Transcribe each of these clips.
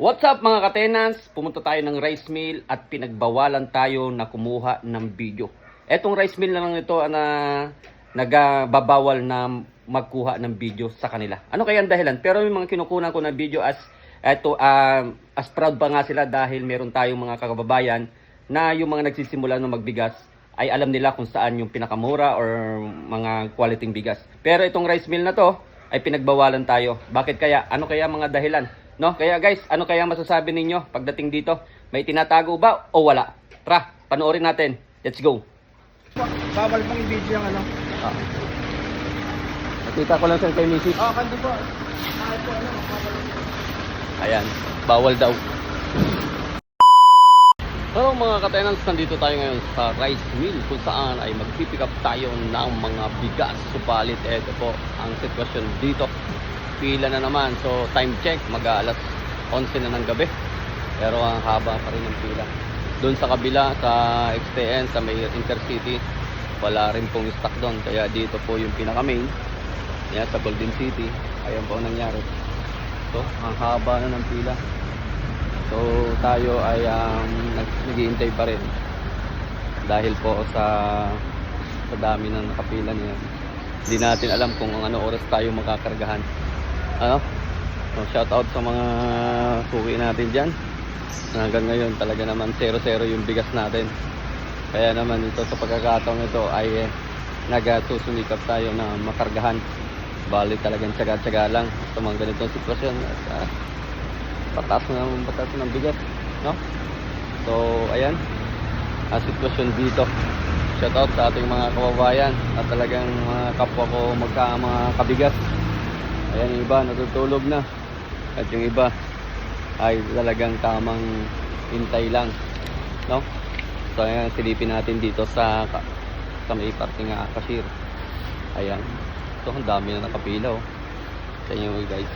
What's up mga ka-tenants? Pumunta tayo ng rice mill at pinagbawalan tayo na kumuha ng video. Etong rice mill na lang ito na nagbabawal na magkuha ng video sa kanila. Ano kaya ang dahilan? Pero yung mga kinukunan ko na video as proud pa nga sila dahil meron tayong mga kababayan na yung mga nagsisimula na magbigas ay alam nila kung saan yung pinakamura or mga quality bigas. Pero itong rice mill na to ay pinagbawalan tayo. Bakit kaya? Ano kaya mga dahilan? No? Kaya guys, ano kaya masasabi ninyo pagdating dito? May tinatago ba o wala? Tara, panoorin natin. Let's go. Bawal pang i-video yung ano. Nakita ko lang sir kay Mrs. Kandi po. Ayan, bawal daw. So mga ka-tenants, nandito tayo ngayon sa rice mill kung saan ay mag-pick up tayo ng mga bigas. Subalit ito po ang sitwasyon dito. Pila na naman. So time check, mag-aalas 11 na ng gabi. Pero ang haba pa rin ng pila. Doon sa kabila, sa XTN, sa may Intercity, wala rin pong stock doon. Kaya dito po yung pinaka-main. Yan, sa Golden City. Ayan po ang nangyari. So, ang haba na ng pila. So, tayo ay nag-iintay pa rin. Dahil po sa dami ng nakapila niya. Hindi natin alam kung ano oras tayo makakargahan. Ano? So, shout out sa mga suki natin dyan. Hanggang ngayon talaga naman 0-0 yung bigas natin. Kaya naman ito sa pagkakataong ito ay nagsusunikap tayo na makargahan. Bali talagang tsaga-tsaga lang sa mga ganitong sitwasyon. At patas ng bigas, no? So, ayan ang sitwasyon dito. Shout out sa ating mga kababayan at talagang mga kapwa ko mga kabigas. Ayan, yung iba natutulog na at yung iba ay talagang tamang hintay lang, no? So, ayan, silipin natin dito sa may parting cashier. Ayan, ito ang dami na nakapila, oh. Sa inyo guys.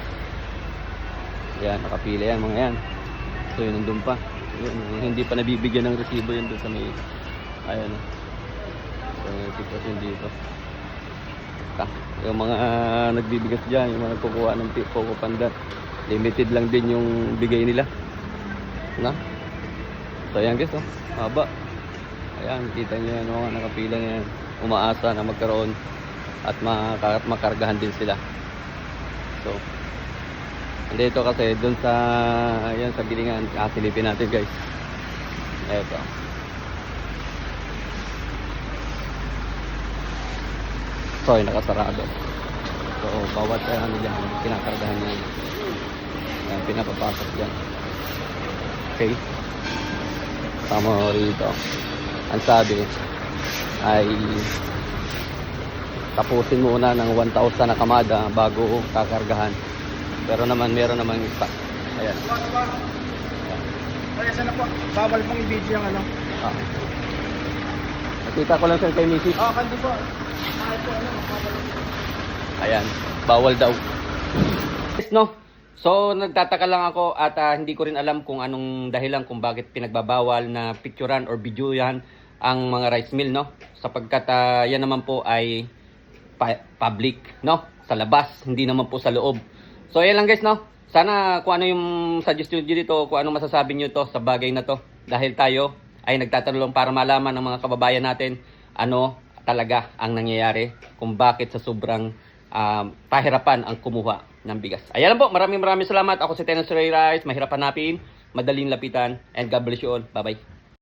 Yan, nakapila yan mga yan. So yun, nandun pa. Yun, hindi pa nabibigyan ng resibo yun doon sa may, ayan. So yung sitwasyon dito. Yung mga nagbibigas dyan, yung mga nagkukuha ng Coco Panda, limited lang din yung bigay nila. Na? So ayan guys, oh, haba. Ayan, kita nyo yan, mga nakapila na yan. Umaasa na magkaroon at makargahan din sila. So dito kasi doon sa ayan sa gilingan, silipin natin guys. Eto. So nakasarado. So bawat ano diyan kinakargahan niya. Ayan, pinapapasok diyan. Okay. Tama rito. Ang sabi ay tapusin muna ng 1,000 na kamada bago kakargahan. Pero naman, meron namang stock. Ayan. Kaya sana po, bawal pang i-video yung ano. Nakita ko lang sir kay Mrs. Kandi po. Ayan, bawal daw. No? So, nagtataka lang ako at hindi ko rin alam kung anong dahilan kung bakit pinagbabawal na picturean or videoyan ang mga rice mill, no? Sapagkat yan naman po ay public, no? Sa labas, hindi naman po sa loob. So ayan lang guys, no? Sana kung ano yung suggestion nyo dito, kung ano masasabi nyo to sa bagay na to. Dahil tayo ay nagtatanong para malaman ng mga kababayan natin ano talaga ang nangyayari, kung bakit sa sobrang pahirapan ang kumuha ng bigas. Ayan lang po, maraming salamat. Ako si Tenants Ray Rice, mahirap hanapin, madaling lapitan, and God bless you all. Bye bye.